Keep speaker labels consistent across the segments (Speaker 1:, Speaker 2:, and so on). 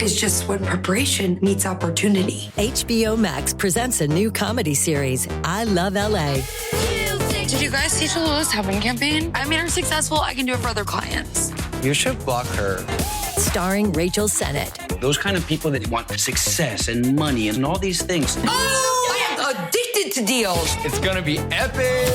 Speaker 1: It's just when preparation meets opportunity.
Speaker 2: HBO Max presents a new comedy series, I Love LA.
Speaker 1: Did you guys teach Lula's helping campaign? I made her successful. I can do it for other clients.
Speaker 3: You should block her.
Speaker 2: Starring Rachel Sennett.
Speaker 4: Those kind of people that want success and money and all these things.
Speaker 1: Oh, I am addicted to deals.
Speaker 3: It's gonna be epic.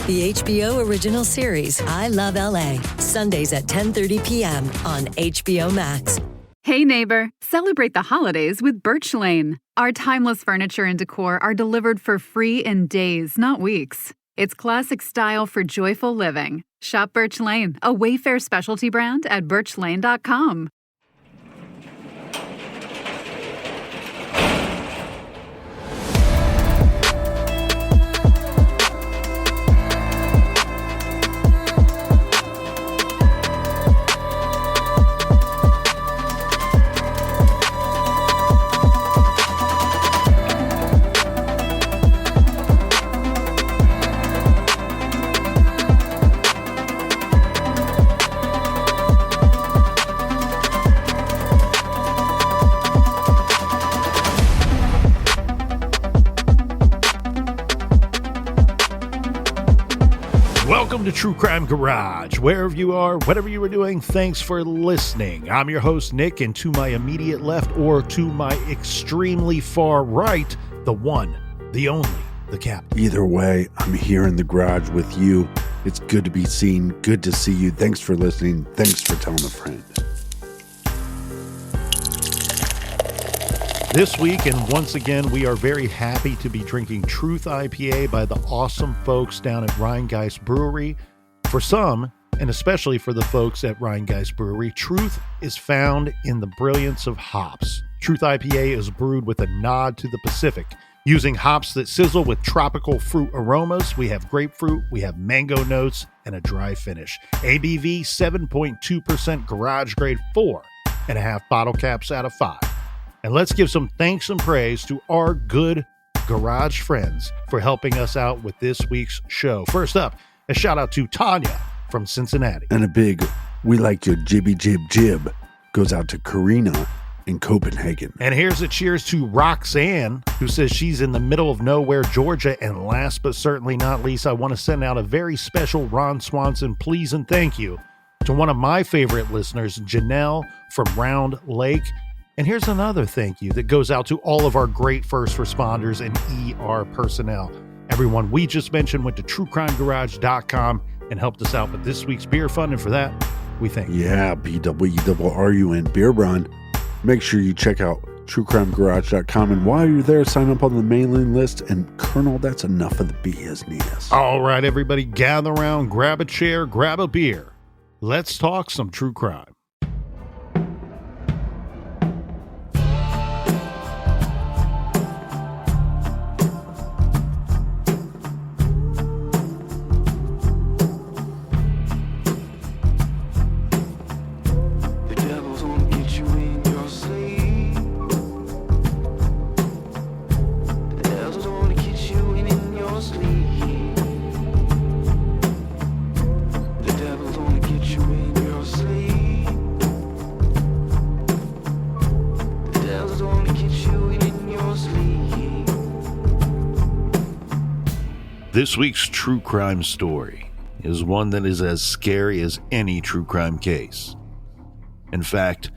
Speaker 2: The HBO original series, I Love LA. Sundays at 10:30 p.m. on HBO Max.
Speaker 5: Hey neighbor, celebrate the holidays with Birch Lane. Our timeless furniture and decor are delivered for free in days, not weeks. It's classic style for joyful living. Shop Birch Lane, a Wayfair specialty brand at birchlane.com.
Speaker 6: Welcome to True Crime Garage. Wherever you are, whatever you are doing, thanks for listening. I'm your host, Nick, and to my immediate left or to my extremely far right, the one, the only, the captain.
Speaker 7: Either way, I'm here in the garage with you. It's good to be seen. Good to see you. Thanks for listening. Thanks for telling a friend.
Speaker 6: This week, and once again, we are very happy to be drinking Truth IPA by the awesome folks down at Rhinegeist Brewery. For some, and especially for the folks at Rhinegeist Brewery, truth is found in the brilliance of hops. Truth IPA is brewed with a nod to the Pacific, using hops that sizzle with tropical fruit aromas. We have grapefruit, we have mango notes, and a dry finish. ABV 7.2%, garage grade 4.5 bottle caps out of 5. And let's give some thanks and praise to our good garage friends for helping us out with this week's show. First up, a shout out to Tanya from Cincinnati.
Speaker 7: And a big, we like your jibby jib jib, goes out to Karina in Copenhagen.
Speaker 6: And here's a cheers to Roxanne, who says she's in the middle of nowhere, Georgia. And last but certainly not least, I want to send out a very special Ron Swanson please and thank you to one of my favorite listeners, Janelle from Round Lake. And here's another thank you that goes out to all of our great first responders and ER personnel. Everyone we just mentioned went to truecrimegarage.com and helped us out with this week's beer fund, and for that, we thank you.
Speaker 7: Yeah, BWRUN Beer Brand. Make sure you check out truecrimegarage.com, and while you're there, sign up on the mailing list. And Colonel, that's enough of the business.
Speaker 6: All right, everybody, gather around, grab a chair, grab a beer. Let's talk some true crime. This week's true crime story is one that is as scary as any true crime case. In fact,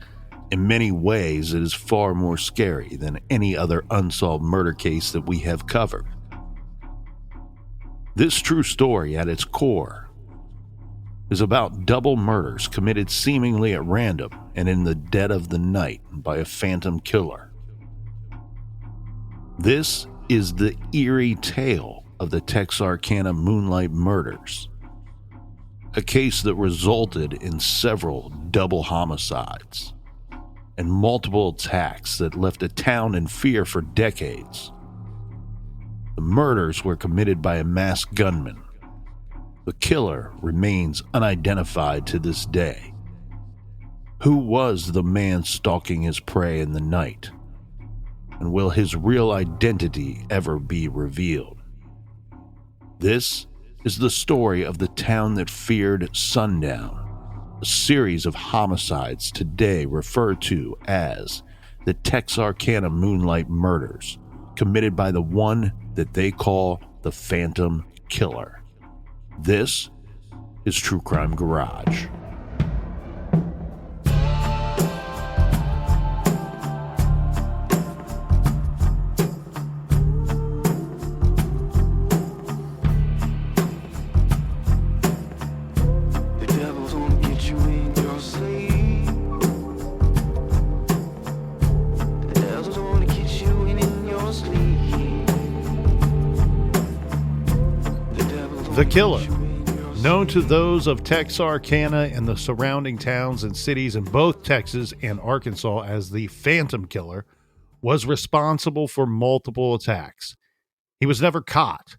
Speaker 6: in many ways, it is far more scary than any other unsolved murder case that we have covered. This true story, at its core, is about double murders committed seemingly at random and in the dead of the night by a phantom killer. This is the eerie tale of the Texarkana Moonlight Murders, a case that resulted in several double homicides and multiple attacks that left a town in fear for decades. The murders were committed by a masked gunman. The killer remains unidentified to this day. Who was the man stalking his prey in the night? And will his real identity ever be revealed? This is the story of the town that feared Sundown, a series of homicides today referred to as the Texarkana Moonlight Murders, committed by the one that they call the Phantom Killer. This is True Crime Garage. The Killer, known to those of Texarkana and the surrounding towns and cities in both Texas and Arkansas as the Phantom Killer, was responsible for multiple attacks. He was never caught,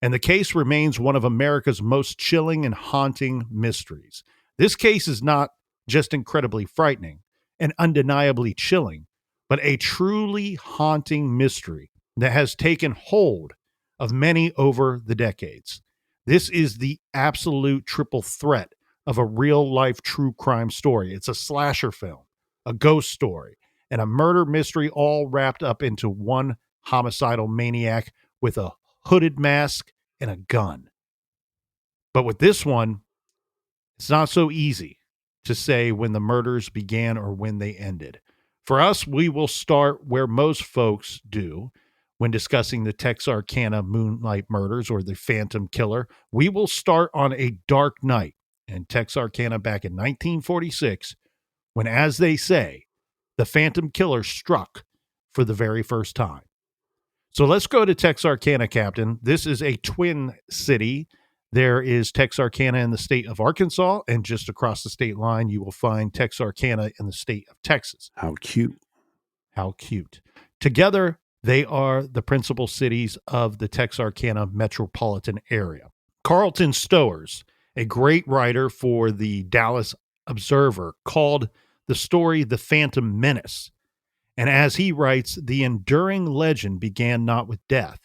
Speaker 6: and the case remains one of America's most chilling and haunting mysteries. This case is not just incredibly frightening and undeniably chilling, but a truly haunting mystery that has taken hold of many over the decades. This is the absolute triple threat of a real-life true crime story. It's a slasher film, a ghost story, and a murder mystery all wrapped up into one homicidal maniac with a hooded mask and a gun. But with this one, it's not so easy to say when the murders began or when they ended. For us, we will start where most folks do when discussing the Texarkana Moonlight Murders or the Phantom Killer. We will start on a dark night in Texarkana back in 1946 when, as they say, the Phantom Killer struck for the very first time. So let's go to Texarkana, Captain. This is a twin city. There is Texarkana in the state of Arkansas, and just across the state line, you will find Texarkana in the state of Texas.
Speaker 7: How cute.
Speaker 6: How cute. Together, they are the principal cities of the Texarkana metropolitan area. Carlton Stowers, a great writer for the Dallas Observer, called the story The Phantom Menace. And as he writes, the enduring legend began not with death,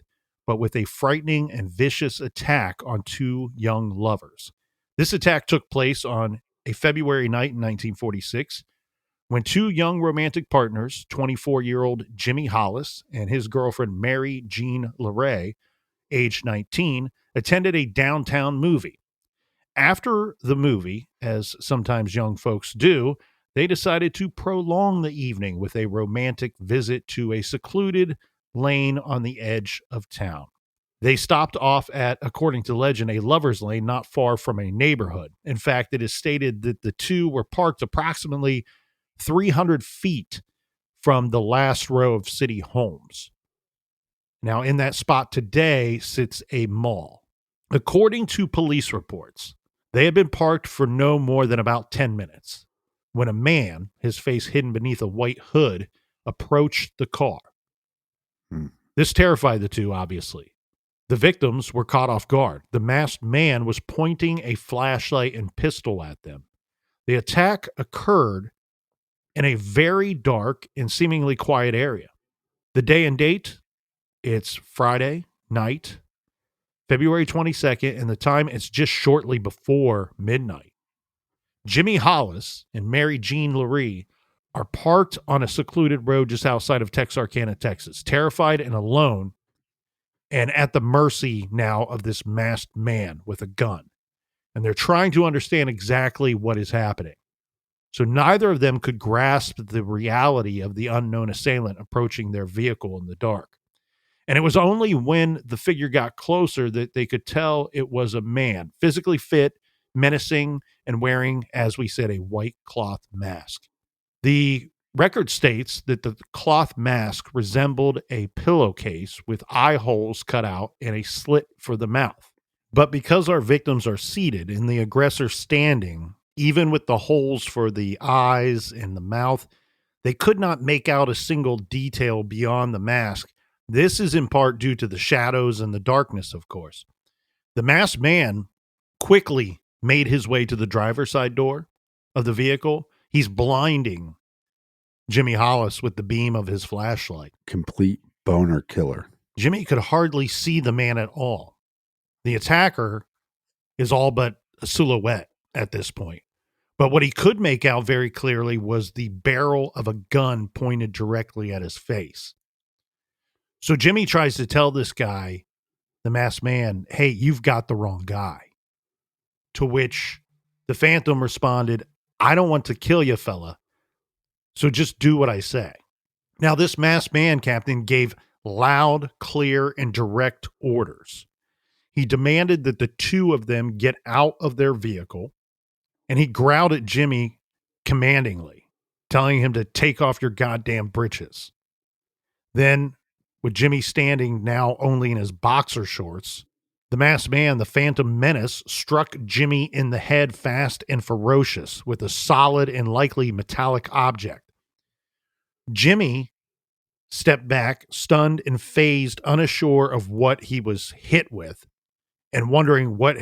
Speaker 6: but with a frightening and vicious attack on two young lovers. This attack took place on a February night in 1946, when two young romantic partners, 24-year-old Jimmy Hollis and his girlfriend Mary Jean LeRae, age 19, attended a downtown movie. After the movie, as sometimes young folks do, they decided to prolong the evening with a romantic visit to a secluded lane on the edge of town. They stopped off at, according to legend, a lover's lane not far from a neighborhood. In fact, it is stated that the two were parked approximately 300 feet from the last row of city homes. Now, in that spot today sits a mall. According to police reports, they had been parked for no more than about 10 minutes when a man, his face hidden beneath a white hood, approached the car. This terrified the two, obviously. The victims were caught off guard. The masked man was pointing a flashlight and pistol at them. The attack occurred in a very dark and seemingly quiet area. The day and date, it's Friday night, February 22nd, and the time it's just shortly before midnight. Jimmy Hollis and Mary Jean LeRae are parked on a secluded road just outside of Texarkana, Texas, terrified and alone, and at the mercy now of this masked man with a gun. And they're trying to understand exactly what is happening. So neither of them could grasp the reality of the unknown assailant approaching their vehicle in the dark. And it was only when the figure got closer that they could tell it was a man, physically fit, menacing, and wearing, as we said, a white cloth mask. The record states that the cloth mask resembled a pillowcase with eye holes cut out and a slit for the mouth. But because our victims are seated and the aggressor standing, even with the holes for the eyes and the mouth, they could not make out a single detail beyond the mask. This is in part due to the shadows and the darkness, of course. The masked man quickly made his way to the driver's side door of the vehicle. He's blinding Jimmy Hollis with the beam of his flashlight.
Speaker 7: Complete boner killer.
Speaker 6: Jimmy could hardly see the man at all. The attacker is all but a silhouette at this point, But what he could make out very clearly was the barrel of a gun pointed directly at his face. So Jimmy tries to tell this guy, the masked man, hey, you've got the wrong guy. To which the Phantom responded, I don't want to kill you, fella. So just do what I say. Now, this masked man, Captain, gave loud, clear, and direct orders. He demanded that the two of them get out of their vehicle, and he growled at Jimmy commandingly, telling him to take off your goddamn breeches. Then, with Jimmy standing now only in his boxer shorts, the masked man, the Phantom Menace, struck Jimmy in the head fast and ferocious with a solid and likely metallic object. Jimmy stepped back, stunned and phased, unsure of what he was hit with, and wondering what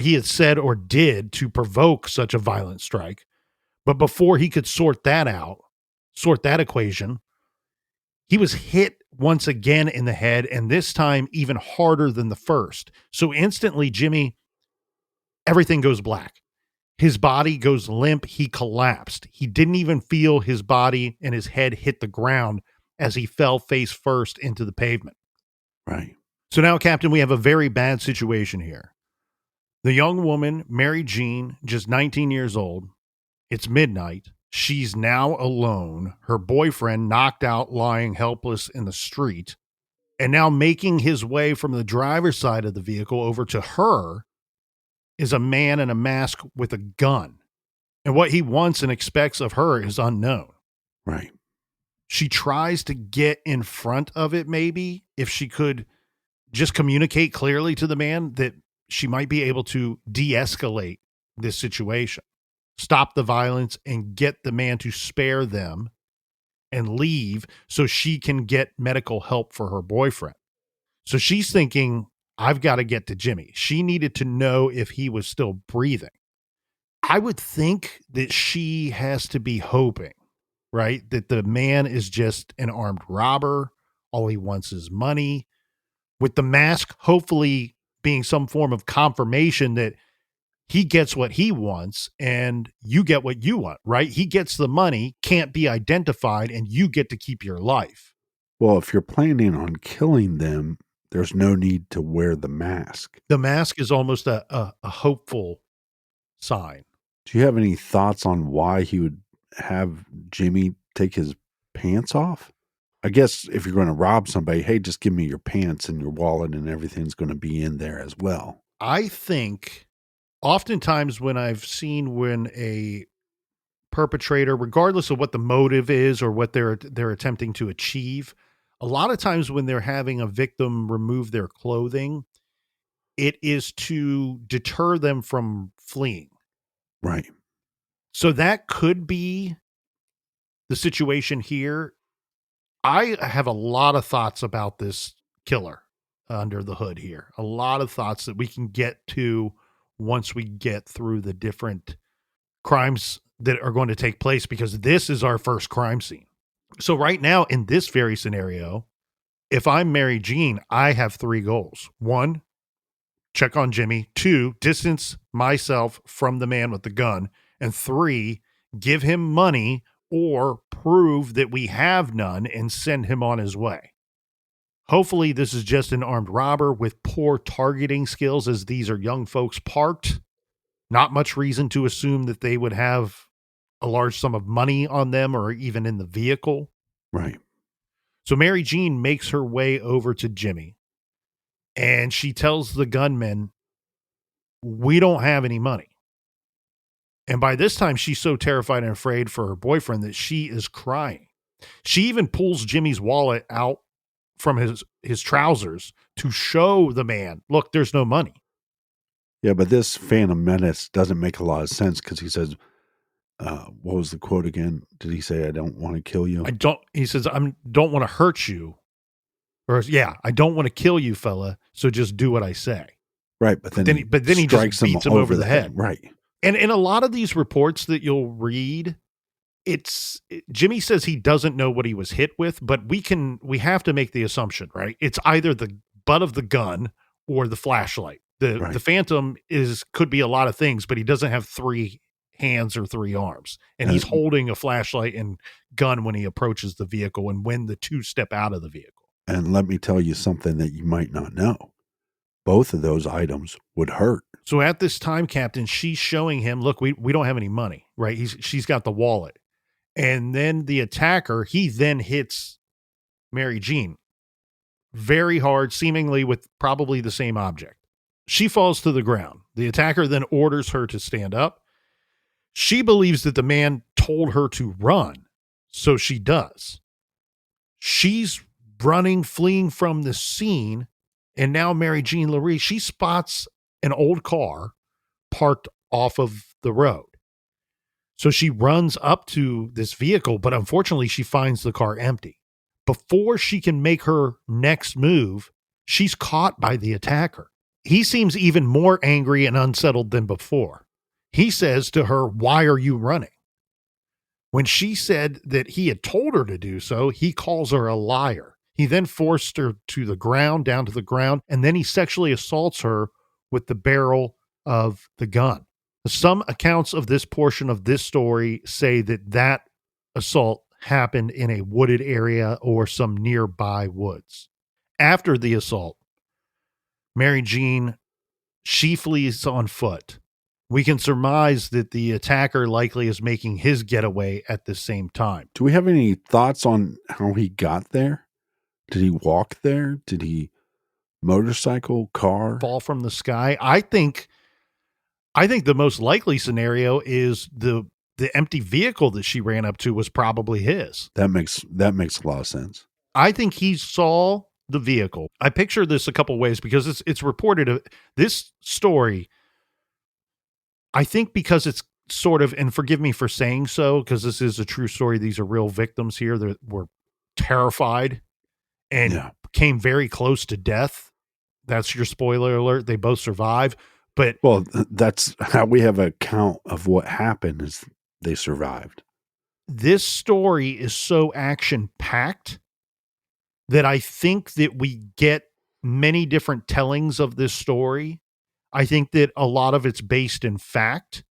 Speaker 6: he had said or did to provoke such a violent strike. But before he could sort that equation, he was hit once again in the head, and this time even harder than the first. So instantly, Jimmy, everything goes black. His body goes limp. He collapsed. He didn't even feel his body and his head hit the ground as he fell face first into the pavement.
Speaker 7: Right.
Speaker 6: So now, Captain, we have a very bad situation here. The young woman, Mary Jean, just 19 years old. It's midnight. She's now alone. Her boyfriend knocked out, lying helpless in the street. And now making his way from the driver's side of the vehicle over to her is a man in a mask with a gun. And what he wants and expects of her is unknown.
Speaker 7: Right.
Speaker 6: She tries to get in front of it, maybe, if she could just communicate clearly to the man that she might be able to de-escalate this situation, stop the violence, and get the man to spare them and leave so she can get medical help for her boyfriend. So she's thinking, I've got to get to Jimmy. She needed to know if he was still breathing. I would think that she has to be hoping, right, that the man is just an armed robber. All he wants is money. With the mask hopefully being some form of confirmation that he gets what he wants and you get what you want, right? He gets the money, can't be identified, and you get to keep your life.
Speaker 7: Well, if you're planning on killing them, there's no need to wear the mask.
Speaker 6: The mask is almost a hopeful sign.
Speaker 7: Do you have any thoughts on why he would have Jimmy take his pants off? I guess if you're going to rob somebody, hey, just give me your pants and your wallet and everything's going to be in there as well.
Speaker 6: I think oftentimes when I've seen when a perpetrator, regardless of what the motive is or what they're attempting to achieve, a lot of times when they're having a victim remove their clothing, it is to deter them from fleeing.
Speaker 7: Right.
Speaker 6: So that could be the situation here. I have a lot of thoughts about this killer under the hood here. A lot of thoughts that we can get to once we get through the different crimes that are going to take place, because this is our first crime scene. So right now in this very scenario, if I'm Mary Jean, I have 3 goals. 1, check on Jimmy. 2, distance myself from the man with the gun. And 3, give him money or prove that we have none and send him on his way. Hopefully this is just an armed robber with poor targeting skills, as these are young folks parked. Not much reason to assume that they would have a large sum of money on them or even in the vehicle.
Speaker 7: Right.
Speaker 6: So Mary Jean makes her way over to Jimmy and she tells the gunman, we don't have any money. And by this time, she's so terrified and afraid for her boyfriend that she is crying. She even pulls Jimmy's wallet out from his trousers to show the man, look, there's no money.
Speaker 7: Yeah, but this Phantom Menace doesn't make a lot of sense because he says, what was the quote again? Did he say, I don't want to kill you?
Speaker 6: He says, I don't want to hurt you. Or yeah, I don't want to kill you, fella. So just do what I say.
Speaker 7: Right. But then
Speaker 6: he just beats him over the head.
Speaker 7: Right.
Speaker 6: And in a lot of these reports that you'll read, Jimmy says he doesn't know what he was hit with, but we have to make the assumption, right? It's either the butt of the gun or the flashlight. The Phantom could be a lot of things, but he doesn't have 3 hands or 3 arms. And he's holding a flashlight and gun when he approaches the vehicle and when the two step out of the vehicle.
Speaker 7: And let me tell you something that you might not know. Both of those items would hurt.
Speaker 6: So at this time, Captain, she's showing him, look, we don't have any money, right? She's got the wallet. And then the attacker, he then hits Mary Jean very hard, seemingly with probably the same object. She falls to the ground. The attacker then orders her to stand up. She believes that the man told her to run, so she does. She's running, fleeing from the scene, and now Mary Jean Laree, she spots an old car parked off of the road. So she runs up to this vehicle, but unfortunately she finds the car empty. Before she can make her next move, she's caught by the attacker. He seems even more angry and unsettled than before. He says to her, "Why are you running?" When she said that he had told her to do so, he calls her a liar. He then forced her to the ground, down to the ground, and then he sexually assaults her with the barrel of the gun. Some accounts of this portion of this story say that assault happened in a wooded area or some nearby woods. After the assault, Mary Jean, she flees on foot. We can surmise that the attacker likely is making his getaway at the same time.
Speaker 7: Do we have any thoughts on how he got there? Did he walk there? Did he motorcycle, car?
Speaker 6: Fall from the sky? I think the most likely scenario is the empty vehicle that she ran up to was probably his.
Speaker 7: That makes a lot of sense.
Speaker 6: I think he saw the vehicle. I picture this a couple ways because it's reported this story. I think because it's sort of, and forgive me for saying so, because this is a true story. These are real victims here that were terrified and came very close to death. That's your spoiler alert. They both survive. But
Speaker 7: well, that's how we have a count of what happened is they survived.
Speaker 6: This story is so action-packed that I think that we get many different tellings of this story. I think that a lot of it's based in fact.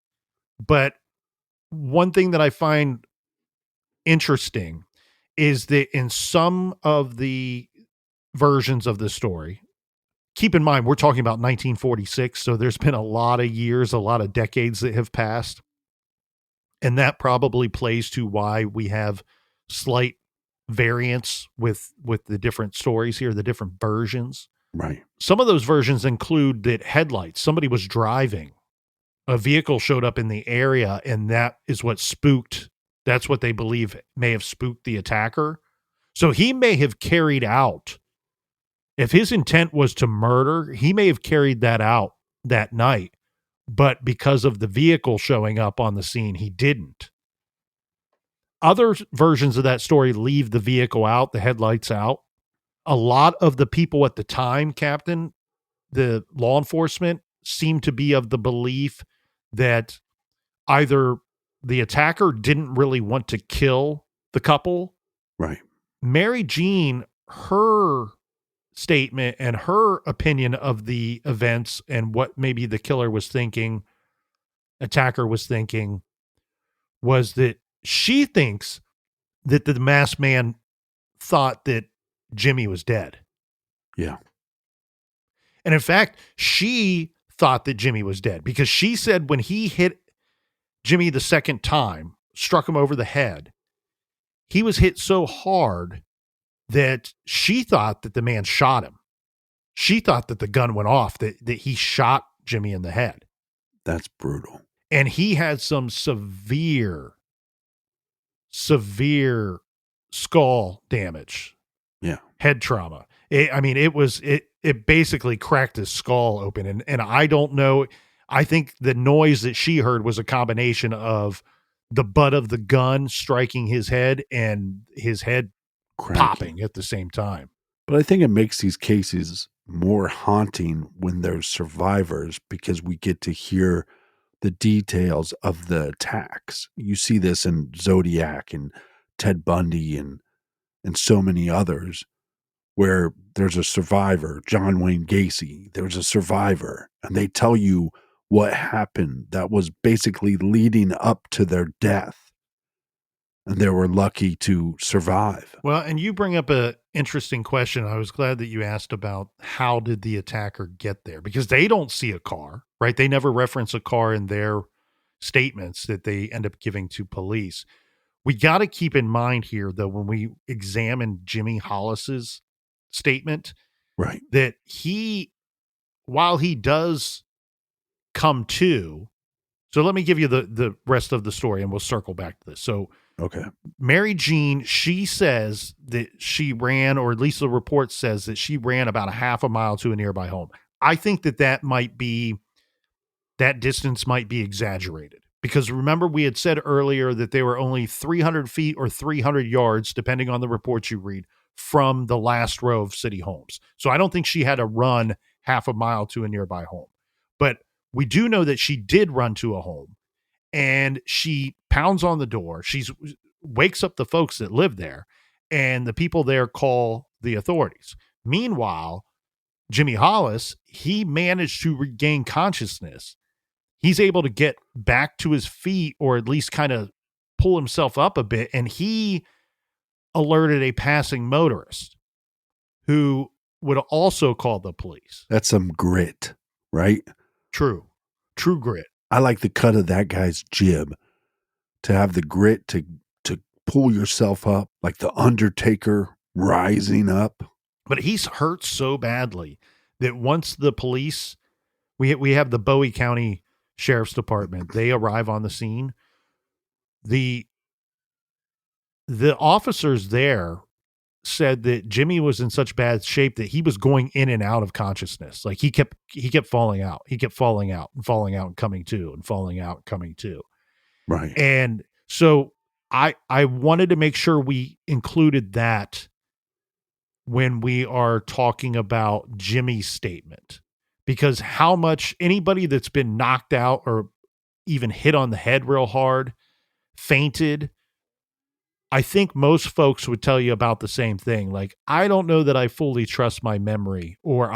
Speaker 6: But one thing that I find interesting is that in some of the versions of the story, keep in mind, we're talking about 1946, so there's been a lot of years, a lot of decades that have passed. And that probably plays to why we have slight variance with the different stories here, the different versions.
Speaker 7: Right.
Speaker 6: Some of those versions include that headlights, somebody was driving, a vehicle showed up in the area, and that is what spooked. That's what they believe may have spooked the attacker. So he may have carried out, if his intent was to murder, he may have carried that out that night. But because of the vehicle showing up on the scene, he didn't. Other versions of that story leave the vehicle out, the headlights out. A lot of the people at the time, Captain, the law enforcement, seem to be of the belief that either the attacker didn't really want to kill the couple.
Speaker 7: Right.
Speaker 6: Mary Jean, her statement and her opinion of the events and what maybe the killer was thinking, attacker was thinking, was that she thinks that the masked man thought that Jimmy was dead.
Speaker 7: Yeah.
Speaker 6: And in fact, she thought that Jimmy was dead because she said when he hit Jimmy the second time, struck him over the head, he was hit so hard that she thought that the man shot him. She thought that the gun went off, that he shot Jimmy in the head.
Speaker 7: That's brutal.
Speaker 6: And he had some severe skull damage.
Speaker 7: Yeah.
Speaker 6: Head trauma. It basically cracked his skull open. And I don't know. I think the noise that she heard was a combination of the butt of the gun striking his head and his head popping at the same time.
Speaker 7: But I think it makes these cases more haunting when there's survivors because we get to hear the details of the attacks. You see this in Zodiac and Ted Bundy and so many others where there's a survivor, John Wayne Gacy, there's a survivor, and they tell you what happened that was basically leading up to their death. And they were lucky to survive.
Speaker 6: Well, and you bring up a interesting question. I was glad that you asked about how did the attacker get there, because they don't see a car, right? They never reference a car in their statements that they end up giving to police. We got to keep in mind here, though, when we examine Jimmy Hollis's statement,
Speaker 7: Right.
Speaker 6: that while he does come to, so let me give you the rest of the story and we'll circle back to this. So,
Speaker 7: Okay.
Speaker 6: Mary Jean, she says that she ran, or at least the report says that she ran about a half a mile to a nearby home. I think that that distance might be exaggerated, because remember we had said earlier that they were only 300 feet or 300 yards, depending on the reports you read, from the last row of city homes. So I don't think she had to run half a mile to a nearby home, but we do know that she did run to a home. And she pounds on the door. She wakes up the folks that live there, and the people there call the authorities. Meanwhile, Jimmy Hollis, he managed to regain consciousness. He's able to get back to his feet, or at least kind of pull himself up a bit, and he alerted a passing motorist who would also call the police.
Speaker 7: That's some grit, right?
Speaker 6: True grit.
Speaker 7: I like the cut of that guy's jib, to have the grit to pull yourself up like the Undertaker rising up.
Speaker 6: But he's hurt so badly that once the police, we have the Bowie County Sheriff's Department, they arrive on the scene. The officers there said that Jimmy was in such bad shape that he was going in and out of consciousness. Like he kept falling out. He kept falling out and falling out and coming to, and falling out and coming to.
Speaker 7: Right.
Speaker 6: And so I wanted to make sure we included that when we are talking about Jimmy's statement, because how much anybody that's been knocked out or even hit on the head real hard, fainted, I think most folks would tell you about the same thing. Like, I don't know that I fully trust my memory, or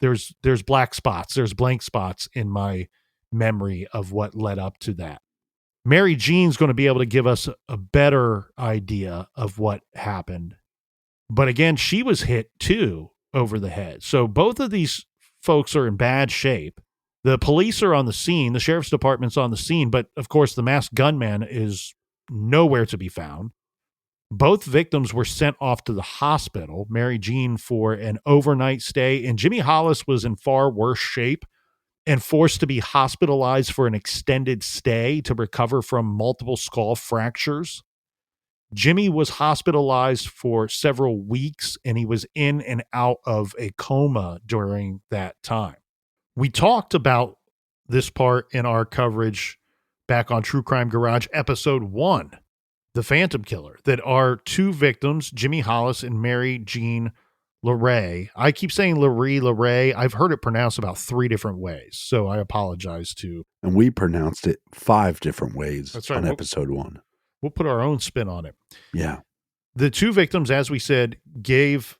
Speaker 6: there's black spots, there's blank spots in my memory of what led up to that. Mary Jean's going to be able to give us a better idea of what happened. But again, she was hit too over the head. So both of these folks are in bad shape. The police are on the scene. The sheriff's department's on the scene. But of course, the masked gunman is nowhere to be found. Both victims were sent off to the hospital, Mary Jean for an overnight stay, and Jimmy Hollis was in far worse shape and forced to be hospitalized for an extended stay to recover from multiple skull fractures. Jimmy was hospitalized for several weeks, and he was in and out of a coma during that time. We talked about this part in our coverage back on True Crime Garage, episode 1, The Phantom Killer, that our two victims, Jimmy Hollis and Mary Jean LeRae. I keep saying LeRae. I've heard it pronounced about 3 different ways, so I apologize to.
Speaker 7: And we pronounced it 5 different ways.
Speaker 6: That's right.
Speaker 7: On episode 1.
Speaker 6: We'll put our own spin on it.
Speaker 7: Yeah.
Speaker 6: The two victims, as we said, gave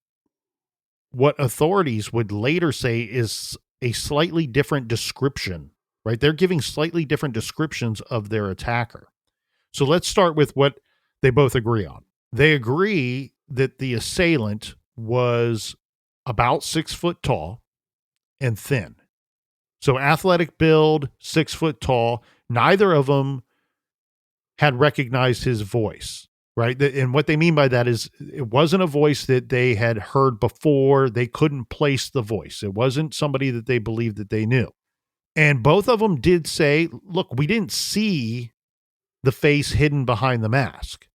Speaker 6: what authorities would later say is a slightly different description, right? They're giving slightly different descriptions of their attacker. So let's start with what they both agree on. They agree that the assailant was about 6 foot tall and thin. So athletic build, 6 foot tall. Neither of them had recognized his voice, right? And what they mean by that is it wasn't a voice that they had heard before. They couldn't place the voice. It wasn't somebody that they believed that they knew. And both of them did say, look, we didn't see the face hidden behind the mask.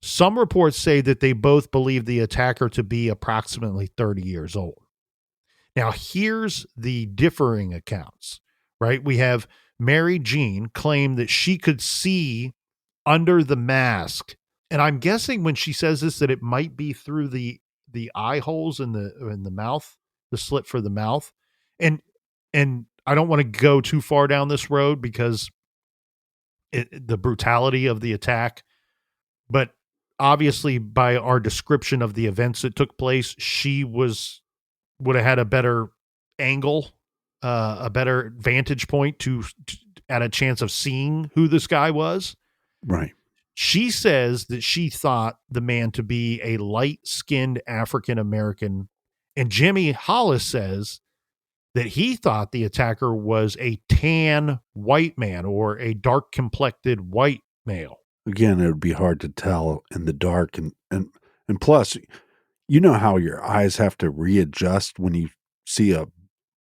Speaker 6: Some reports say that they both believe the attacker to be approximately 30 years old. Now, here's the differing accounts, right? We have Mary Jean claim that she could see under the mask. And I'm guessing when she says this, that it might be through the eye holes in the mouth, the slit for the mouth. And I don't want to go too far down this road because the brutality of the attack, but obviously by our description of the events that took place, she would have had a better angle a better vantage point to at a chance of seeing who this guy was.
Speaker 7: Right.
Speaker 6: She says that she thought the man to be a light-skinned African-American, and Jimmy Hollis says that he thought the attacker was a tan white man or a dark-complected white male.
Speaker 7: Again, it would be hard to tell in the dark, and plus, you know how your eyes have to readjust when you see a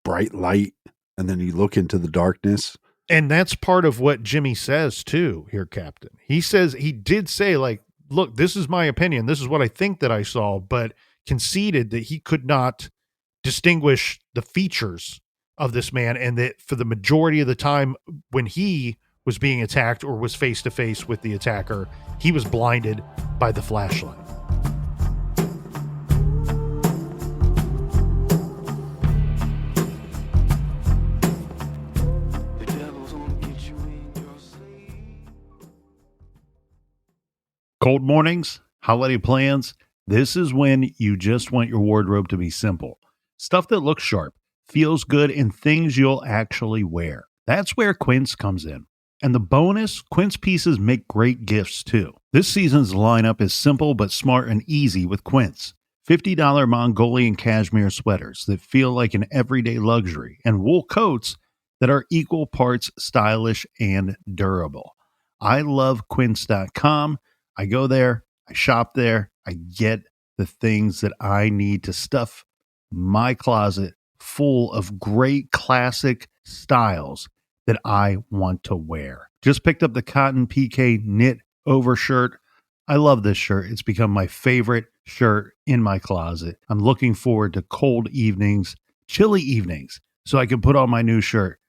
Speaker 7: bright light and then you look into the darkness.
Speaker 6: And that's part of what Jimmy says too here, Captain. He says, he did say, like, look, this is my opinion. This is what I think that I saw, but conceded that he could not distinguish the features of this man, and that for the majority of the time when he was being attacked or was face to face with the attacker, he was blinded by the flashlight. Cold mornings, holiday plans. This is when you just want your wardrobe to be simple. Stuff that looks sharp, feels good, and things you'll actually wear. That's where Quince comes in. And the bonus, Quince pieces make great gifts too. This season's lineup is simple but smart and easy with Quince. $50 Mongolian cashmere sweaters that feel like an everyday luxury, and wool coats that are equal parts stylish and durable. I love Quince.com. I go there, I shop there, I get the things that I need to stuff my closet full of great classic styles that I want to wear. Just picked up the cotton PK knit overshirt. I love this shirt. It's become my favorite shirt in my closet. I'm looking forward to cold evenings, chilly evenings, so I can put on my new shirt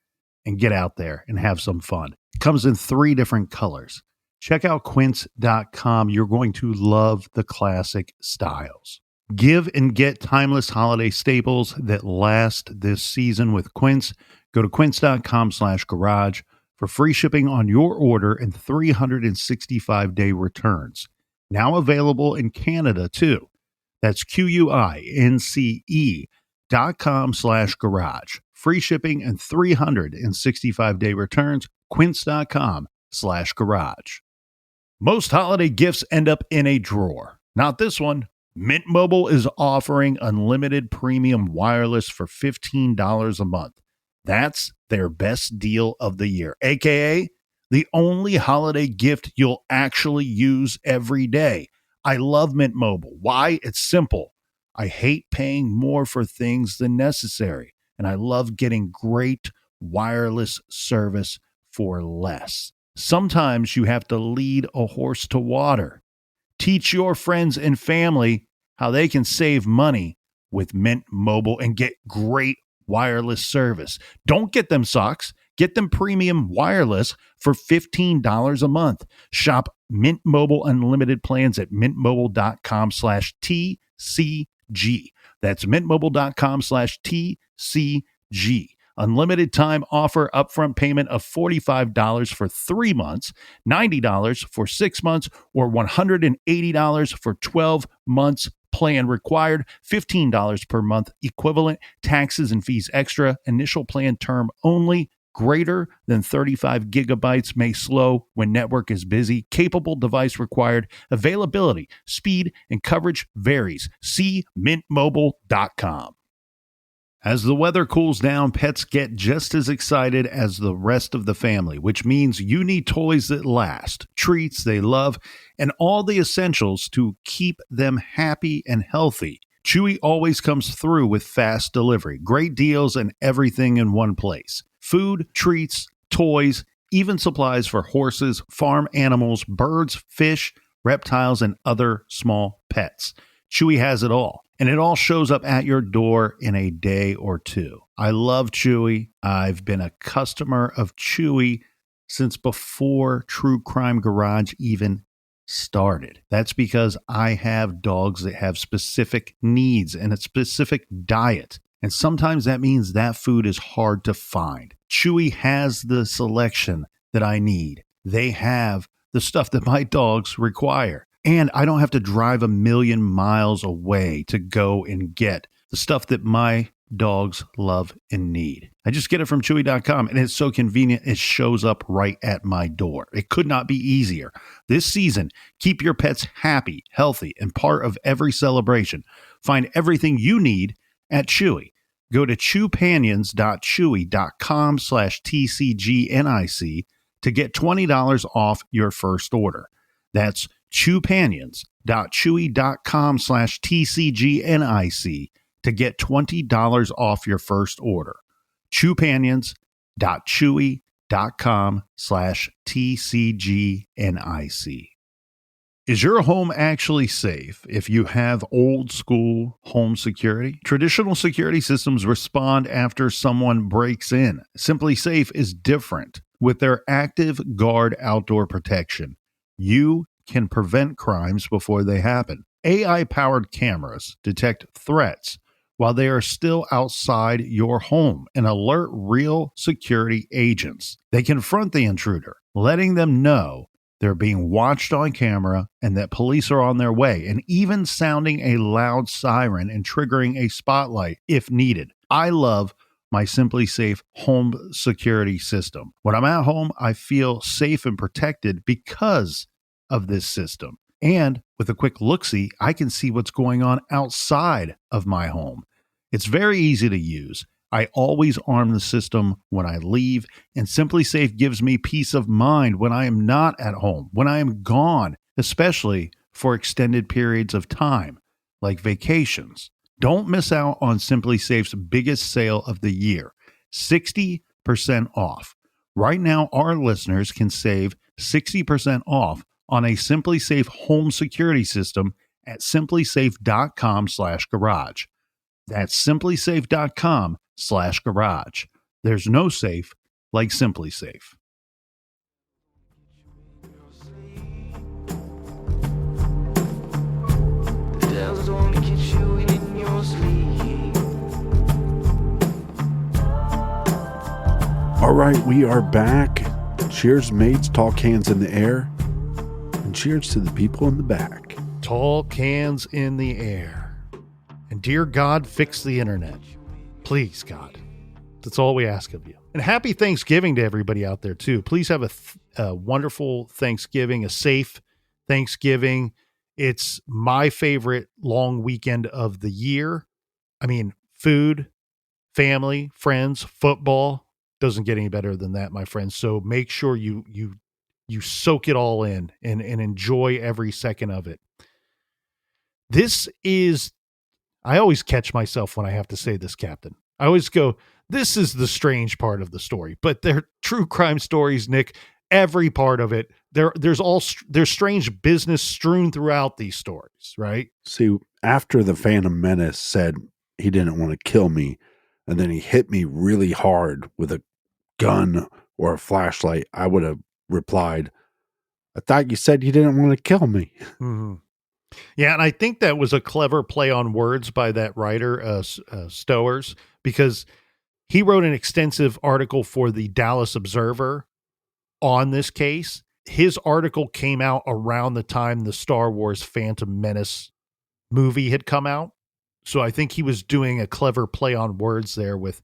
Speaker 6: and get out there and have some fun. It comes in 3 different colors. Check out quince.com. You're going to love the classic styles. Give and get timeless holiday staples that last this season with Quince. Go to quince.com/garage for free shipping on your order and 365-day returns. Now available in Canada too. That's QUINCE.com/garage. Free shipping and 365-day returns. Quince.com/garage. Most holiday gifts end up in a drawer. Not this one. Mint Mobile is offering unlimited premium wireless for $15 a month. That's their best deal of the year, aka the only holiday gift you'll actually use every day. I love Mint Mobile. Why? It's simple. I hate paying more for things than necessary, and I love getting great wireless service for less. Sometimes you have to lead a horse to water. Teach your friends and family how they can save money with Mint Mobile and get great wireless service. Don't get them socks. Get them premium wireless for $15 a month. Shop Mint Mobile unlimited plans at mintmobile.com/TCG. That's mintmobile.com/TCG. Unlimited time offer, upfront payment of $45 for 3 months, $90 for 6 months, or $180 for 12 months. Plan required, $15 per month equivalent, taxes and fees extra. Initial plan term only. Greater than 35 gigabytes may slow when network is busy. Capable device required. Availability, speed, and coverage varies. See mintmobile.com. As the weather cools down, pets get just as excited as the rest of the family, which means you need toys that last, treats they love, and all the essentials to keep them happy and healthy. Chewy always comes through with fast delivery, great deals, and everything in one place. Food, treats, toys, even supplies for horses, farm animals, birds, fish, reptiles, and other small pets. Chewy has it all. And it all shows up at your door in a day or two. I love Chewy. I've been a customer of Chewy since before True Crime Garage even started. That's because I have dogs that have specific needs and a specific diet. And sometimes that means that food is hard to find. Chewy has the selection that I need. They have the stuff that my dogs require. And I don't have to drive 1,000,000 miles away to go and get the stuff that my dogs love and need. I just get it from Chewy.com, and it's so convenient it shows up right at my door. It could not be easier. This season, keep your pets happy, healthy, and part of every celebration. Find everything you need at Chewy. Go to chewpanions.chewy.com/TCGNIC to get $20 off your first order. That's chewpanions.chewy.com/TCGNIC to get $20 off your first order. chewpanions.chewy.com/TCGNIC. Is your home actually safe if you have old school home security? Traditional security systems respond after someone breaks in. Simply Safe is different. With their active guard outdoor protection, you can prevent crimes before they happen. AI-powered cameras detect threats while they are still outside your home and alert real security agents. They confront the intruder, letting them know they're being watched on camera and that police are on their way, and even sounding a loud siren and triggering a spotlight if needed. I love my Simply Safe home security system. When I'm at home, I feel safe and protected because of this system. And with a quick look-see, I can see what's going on outside of my home. It's very easy to use. I always arm the system when I leave, and Simply Safe gives me peace of mind when I am not at home, when I am gone, especially for extended periods of time, like vacations. Don't miss out on Simply Safe's biggest sale of the year, 60% off. Right now, our listeners can save 60% off on a Simply Safe home security system at simplysafe.com/garage. That's simplysafe.com/garage. There's no safe like Simply Safe.
Speaker 7: All right, we are back. Cheers, mates. Tall cans in the air. And cheers to the people in the back.
Speaker 6: Tall cans in the air. And dear God, fix the internet. Please, God. That's all we ask of you. And happy Thanksgiving to everybody out there, too. Please have a wonderful Thanksgiving, a safe Thanksgiving. It's my favorite long weekend of the year. I mean, food, family, friends, football. Doesn't get any better than that, my friends. So make sure you soak it all in and enjoy every second of it. This is, I always catch myself when I have to say this, Captain. I always go, this is the strange part of the story, but they're true crime stories, Nick. Every part of it, there's strange business strewn throughout these stories, right?
Speaker 7: See, after the Phantom Menace said he didn't want to kill me, and then he hit me really hard with a gun or a flashlight, I would have replied, I thought you said you didn't want to kill me.
Speaker 6: Mm-hmm. Yeah, and I think that was a clever play on words by that writer, Stowers, because he wrote an extensive article for the Dallas Observer on this case. His article came out around the time the Star Wars Phantom Menace movie had come out. So I think he was doing a clever play on words there with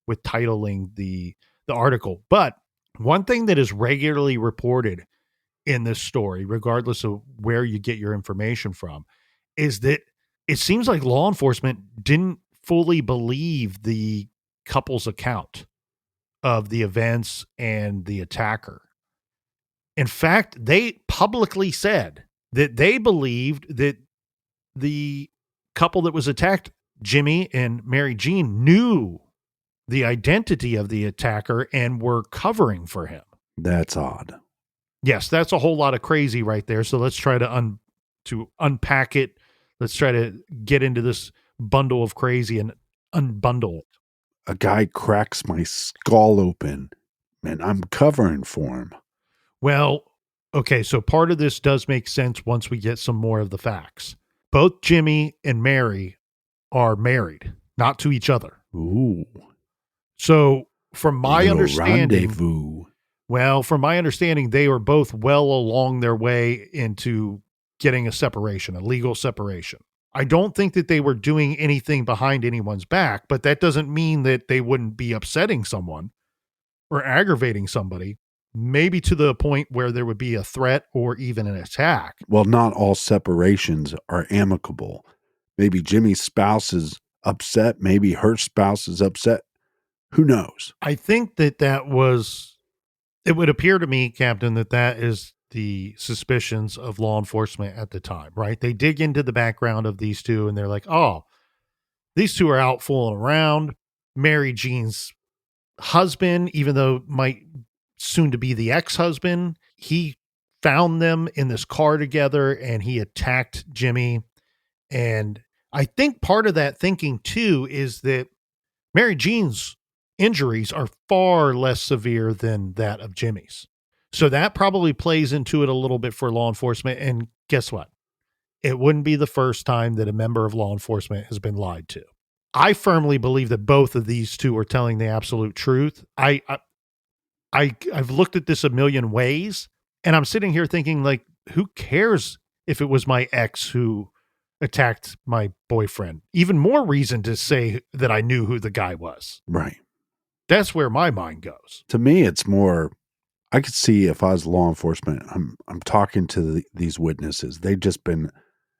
Speaker 6: titling the article. But one thing that is regularly reported in this story, regardless of where you get your information from, is that it seems like law enforcement didn't fully believe the couple's account of the events and the attacker. In fact, they publicly said that they believed that the couple that was attacked, Jimmy and Mary Jean, knew the identity of the attacker and were covering for him.
Speaker 7: That's odd.
Speaker 6: Yes, that's a whole lot of crazy right there. So let's try to unpack it. Let's try to get into this bundle of crazy and unbundle it.
Speaker 7: A guy cracks my skull open, and I'm covering for him.
Speaker 6: Well, okay, so part of this does make sense once we get some more of the facts. Both Jimmy and Mary are married, not to each other.
Speaker 7: Ooh.
Speaker 6: So from my understanding,
Speaker 7: rendezvous.
Speaker 6: Well, from my understanding, they were both well along their way into getting a separation, a legal separation. I don't think that they were doing anything behind anyone's back, but that doesn't mean that they wouldn't be upsetting someone or aggravating somebody, maybe to the point where there would be a threat or even an attack.
Speaker 7: Well, not all separations are amicable. Maybe Jimmy's spouse is upset. Maybe her spouse is upset. Who knows?
Speaker 6: I think that it would appear to me, Captain, that is the suspicions of law enforcement at the time, right? They dig into the background of these two and they're like, oh, these two are out fooling around. Mary Jean's husband, even though might soon to be the ex-husband, he found them in this car together and he attacked Jimmy. And I think part of that thinking too is that Mary Jean's injuries are far less severe than that of Jimmy's. So that probably plays into it a little bit for law enforcement. And guess what? It wouldn't be the first time that a member of law enforcement has been lied to. I firmly believe that both of these two are telling the absolute truth. I've looked at this a million ways, and I'm sitting here thinking, like, who cares if it was my ex who attacked my boyfriend? Even more reason to say that I knew who the guy was.
Speaker 7: Right.
Speaker 6: That's where my mind goes.
Speaker 7: To me, it's more, I could see if I was law enforcement, I'm talking to these witnesses. They've just been,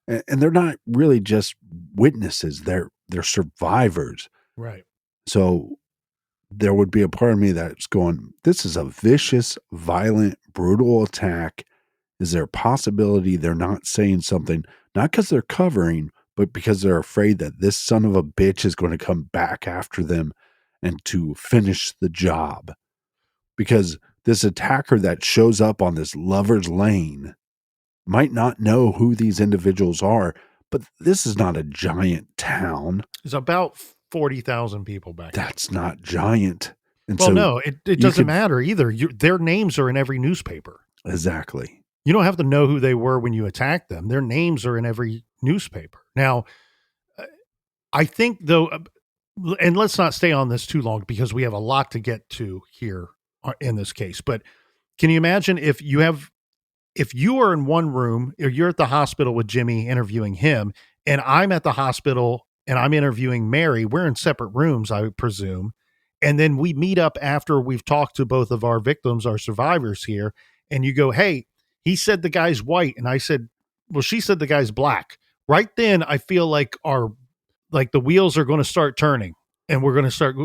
Speaker 7: and they're not really just witnesses. They're survivors.
Speaker 6: Right.
Speaker 7: So there would be a part of me that's going, this is a vicious, violent, brutal attack. Is there a possibility they're not saying something, not because they're covering, but because they're afraid that this son of a bitch is going to come back after them and to finish the job? Because this attacker that shows up on this lover's lane might not know who these individuals are, but this is not a giant town.
Speaker 6: There's about 40,000 people back there.
Speaker 7: That's not giant. And
Speaker 6: well,
Speaker 7: so
Speaker 6: no, it doesn't matter either. Their names are in every newspaper.
Speaker 7: Exactly.
Speaker 6: You don't have to know who they were when you attacked them. Their names are in every newspaper. Now, I think, though, and let's not stay on this too long because we have a lot to get to here in this case, but can you imagine if you are in one room or you're at the hospital with Jimmy interviewing him and I'm at the hospital and I'm interviewing Mary, we're in separate rooms, I would presume. And then we meet up after we've talked to both of our victims, our survivors here. And you go, hey, he said the guy's white. And I said, well, she said the guy's black. Right then I feel like the wheels are going to start turning and we're going to start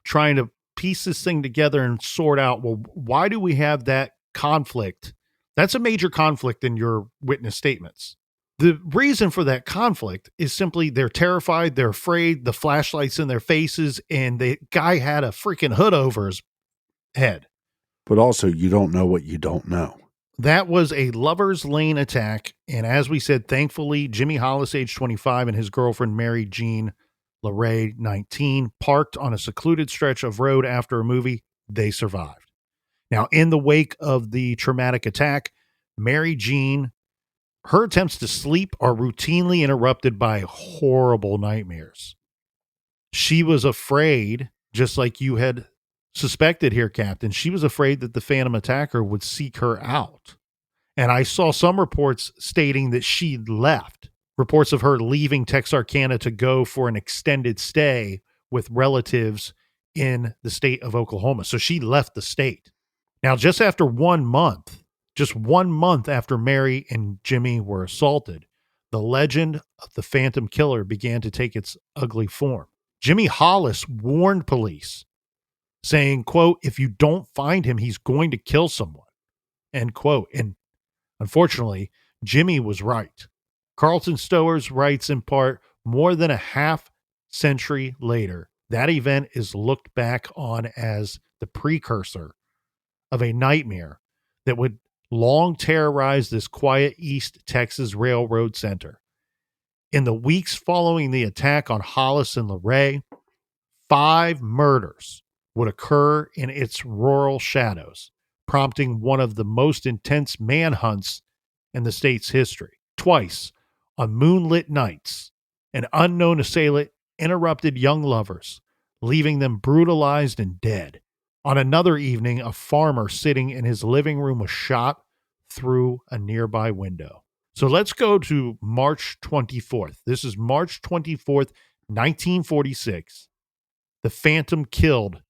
Speaker 6: trying to piece this thing together and sort out, well, why do we have that conflict? That's a major conflict in your witness statements. The reason for that conflict is simply they're terrified, they're afraid, the flashlights in their faces, and the guy had a freaking hood over his head.
Speaker 7: But also, you don't know what you don't know.
Speaker 6: That was a lover's lane attack. And as we said, thankfully, Jimmy Hollis, age 25, and his girlfriend, Mary Jean LeRae, 19, parked on a secluded stretch of road after a movie. They survived. Now, in the wake of the traumatic attack, Mary Jean, her attempts to sleep are routinely interrupted by horrible nightmares. She was afraid, just like you had suspected here, Captain, she was afraid that the phantom attacker would seek her out. And I saw some reports stating that she left. Reports of her leaving Texarkana to go for an extended stay with relatives in the state of Oklahoma. So she left the state. Now, just 1 month after Mary and Jimmy were assaulted, the legend of the Phantom Killer began to take its ugly form. Jimmy Hollis warned police, saying, quote, if you don't find him, he's going to kill someone, end quote. And unfortunately, Jimmy was right. Carlton Stowers writes in part, more than a half century later, that event is looked back on as the precursor of a nightmare that would long terrorize this quiet East Texas railroad center. In the weeks following the attack on Hollis and LeRae, 5 murders would occur in its rural shadows, prompting one of the most intense manhunts in the state's history. Twice, on moonlit nights, an unknown assailant interrupted young lovers, leaving them brutalized and dead. On another evening, a farmer sitting in his living room was shot through a nearby window. So let's go to March 24th. This is March 24th, 1946. The Phantom killed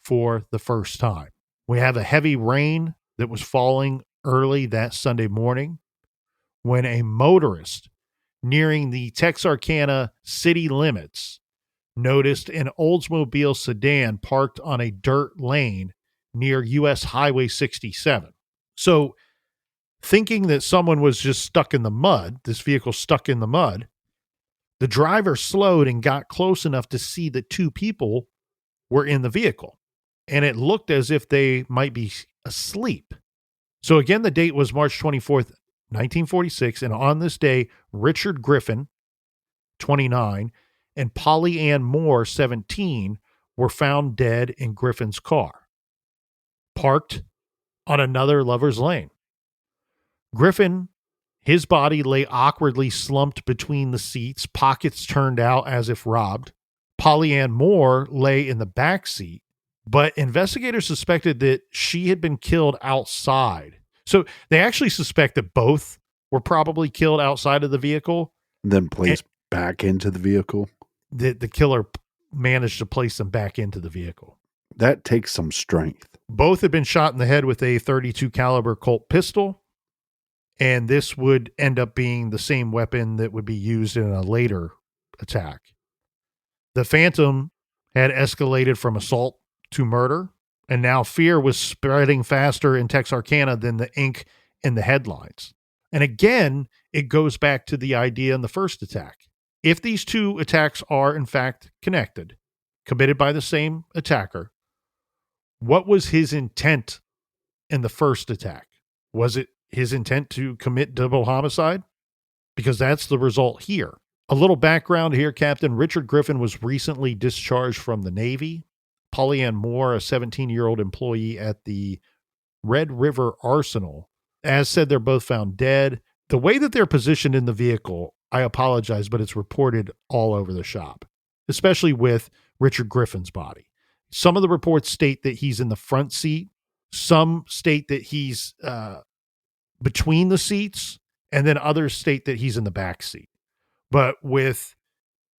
Speaker 6: for the first time. We have a heavy rain that was falling early that Sunday morning when a motorist nearing the Texarkana city limits noticed an Oldsmobile sedan parked on a dirt lane near US Highway 67. So, thinking that someone was just stuck in the mud, this vehicle stuck in the mud, the driver slowed and got close enough to see that two people were in the vehicle. And it looked as if they might be asleep. So again, the date was March 24th, 1946. And on this day, Richard Griffin, 29, and Polly Ann Moore, 17, were found dead in Griffin's car, parked on another lover's lane. Griffin, his body lay awkwardly slumped between the seats, pockets turned out as if robbed. Polly Ann Moore lay in the back seat, but investigators suspected that she had been killed outside. So they actually suspect that both were probably killed outside of the vehicle.
Speaker 7: Then placed back into the vehicle.
Speaker 6: The killer managed to place them back into the vehicle.
Speaker 7: That takes some strength.
Speaker 6: Both had been shot in the head with a .32 caliber Colt pistol, and this would end up being the same weapon that would be used in a later attack. The Phantom had escalated from assault to murder, and now fear was spreading faster in Texarkana than the ink in the headlines. And again, it goes back to the idea in the first attack. If these two attacks are in fact connected, committed by the same attacker, what was his intent in the first attack? Was it his intent to commit double homicide? Because that's the result here. A little background here, Captain Richard Griffin was recently discharged from the Navy. Polly Ann Moore, a 17-year-old employee at the Red River Arsenal. As said, they're both found dead. The way that they're positioned in the vehicle, I apologize, but it's reported all over the shop, especially with Richard Griffin's body. Some of the reports state that he's in the front seat. Some state that he's between the seats, and then others state that he's in the back seat. But with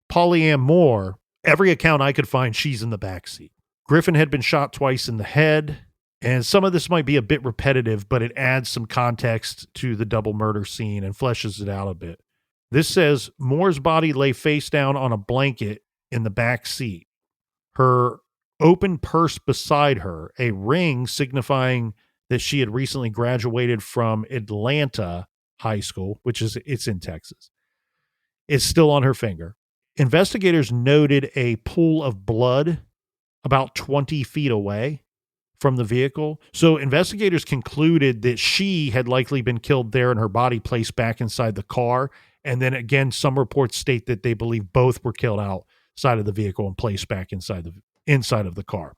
Speaker 6: Polly Ann Moore, every account I could find, she's in the back seat. Griffin had been shot twice in the head, and some of this might be a bit repetitive, but it adds some context to the double murder scene and fleshes it out a bit. This says Moore's body lay face down on a blanket in the back seat. Her open purse beside her, a ring signifying that she had recently graduated from Atlanta High School, it's in Texas, is still on her finger. Investigators noted a pool of blood about 20 feet away from the vehicle. So investigators concluded that she had likely been killed there and her body placed back inside the car. And then again, some reports state that they believe both were killed outside of the vehicle and placed back inside of the car.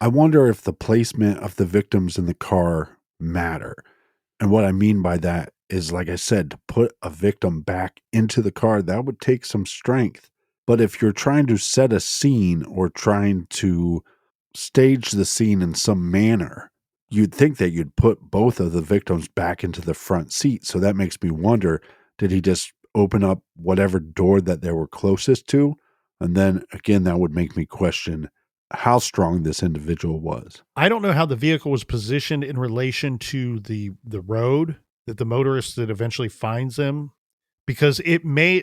Speaker 7: I wonder if the placement of the victims in the car matter. And what I mean by that is, like I said, to put a victim back into the car, that would take some strength. But if you're trying to set a scene or trying to stage the scene in some manner, you'd think that you'd put both of the victims back into the front seat. So that makes me wonder, did he just open up whatever door that they were closest to? And then again, that would make me question how strong this individual was. I
Speaker 6: don't know how the vehicle was positioned in relation to the road that the motorist that eventually finds them, because it may,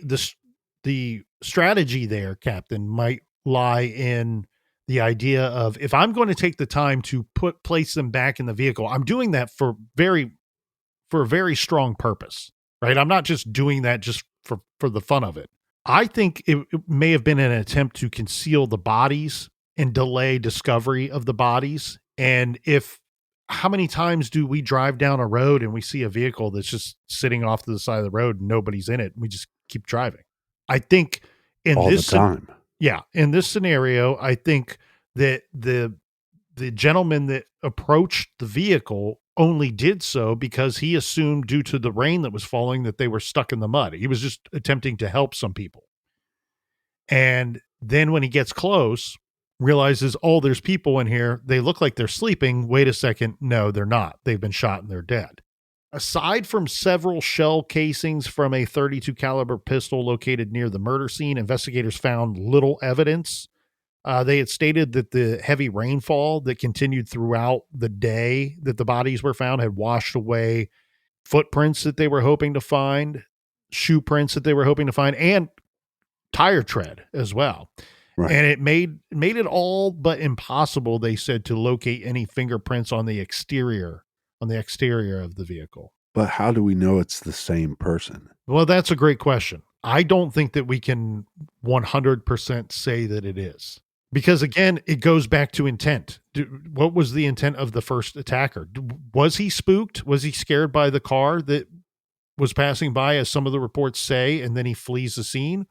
Speaker 6: the strategy there, Captain, might lie in the idea of, if I'm going to take the time to place them back in the vehicle, I'm doing that for a very strong purpose, right? I'm not just doing that just for the fun of it. I think it may have been an attempt to conceal the bodies and delay discovery of the bodies. And how many times do we drive down a road and we see a vehicle that's just sitting off to the side of the road and nobody's in it? We just keep driving. I think in
Speaker 7: all
Speaker 6: this
Speaker 7: the time.
Speaker 6: Yeah. In this scenario, I think that the gentleman that approached the vehicle only did so because he assumed, due to the rain that was falling, that they were stuck in the mud. He was just attempting to help some people. And then when he gets close, realizes, oh, there's people in here. They look like they're sleeping. Wait a second. No, they're not. They've been shot and they're dead. Aside from several shell casings from a .32 caliber pistol located near the murder scene, investigators found little evidence. They had stated that the heavy rainfall that continued throughout the day that the bodies were found had washed away footprints that they were hoping to find, shoe prints that they were hoping to find, and tire tread as well.
Speaker 7: Right.
Speaker 6: And it made it all but impossible, they said, to locate any fingerprints on the exterior of the vehicle.
Speaker 7: But how do we know it's the same person?
Speaker 6: Well, that's a great question. I don't think that we can 100% say that it is. Because again, it goes back to intent. What was the intent of the first attacker? Was he spooked? Was he scared by the car that was passing by, as some of the reports say, and then he flees the scene?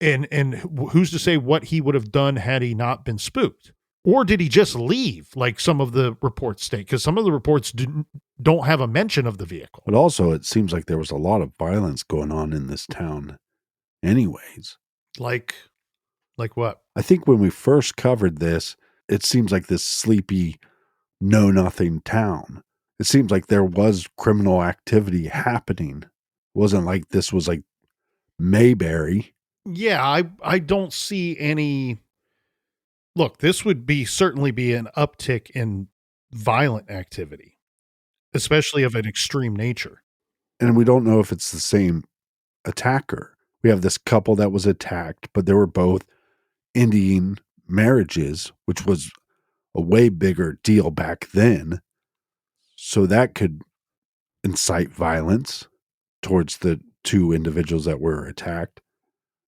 Speaker 6: And who's to say what he would have done had he not been spooked? Or did he just leave, like some of the reports state? Because some of the reports don't have a mention of the vehicle.
Speaker 7: But also, it seems like there was a lot of violence going on in this town anyways.
Speaker 6: Like what?
Speaker 7: I think when we first covered this, it seems like this sleepy, know-nothing town. It seems like there was criminal activity happening. It wasn't like this was like Mayberry.
Speaker 6: Yeah, I don't see any. Look, this would certainly be an uptick in violent activity, especially of an extreme nature.
Speaker 7: And we don't know if it's the same attacker. We have this couple that was attacked, but they were both Indian marriages, which was a way bigger deal back then. So that could incite violence towards the two individuals that were attacked.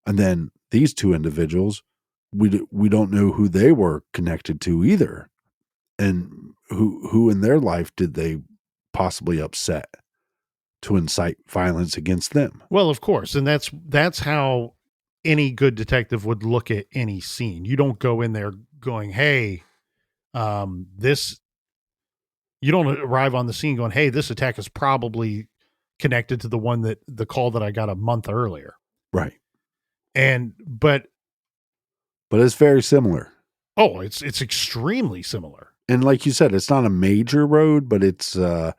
Speaker 7: And then these two individuals, we don't know who they were connected to either. And who in their life did they possibly upset to incite violence against them?
Speaker 6: Well, of course. And that's how any good detective would look at any scene. You don't go in there going, hey, you don't arrive on the scene going, hey, this attack is probably connected to the call that I got a month earlier.
Speaker 7: Right.
Speaker 6: But
Speaker 7: it's very similar.
Speaker 6: Oh, it's extremely similar.
Speaker 7: And like you said, it's not a major road, but it's a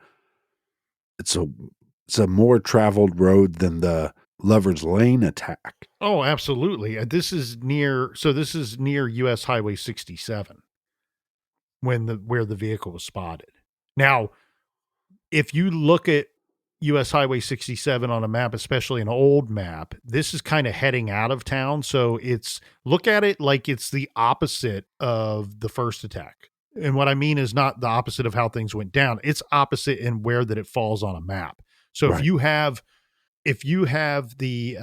Speaker 7: more traveled road than the Lover's Lane attack.
Speaker 6: Oh, absolutely. This is near US Highway 67 where the vehicle was spotted. Now, if you look at US Highway 67 on a map, especially an old map, this is kind of heading out of town. So look at it like it's the opposite of the first attack. And what I mean is not the opposite of how things went down. It's opposite in where that it falls on a map. So
Speaker 7: right.
Speaker 6: if you have the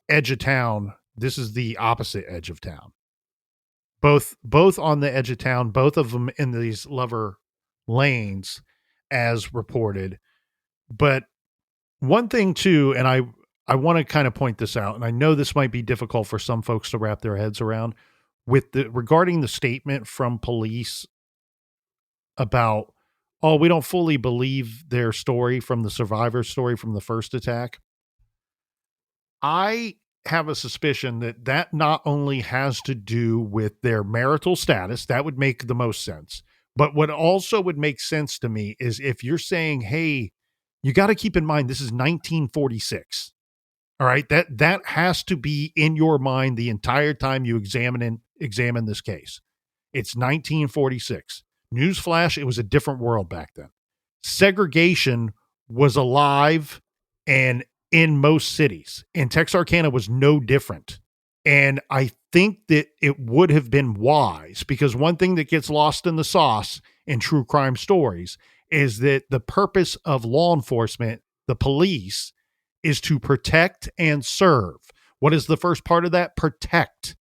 Speaker 6: edge of town, this is the opposite edge of town. Both on the edge of town, both of them in these lover lanes as reported. But one thing too, and I want to kind of point this out, and I know this might be difficult for some folks to wrap their heads around regarding the statement from police about, oh, we don't fully believe their story from the survivor's story from the first attack. I have a suspicion that not only has to do with their marital status, that would make the most sense. But what also would make sense to me is if you're saying, hey, you got to keep in mind, this is 1946. All right. That has to be in your mind the entire time you examine this case. It's 1946. Newsflash, it was a different world back then. Segregation was alive and in most cities, and Texarkana was no different. And I think that it would have been wise, because one thing that gets lost in the sauce in true crime stories is that the purpose of law enforcement, the police, is to protect and serve. What is the first part of that? Protect.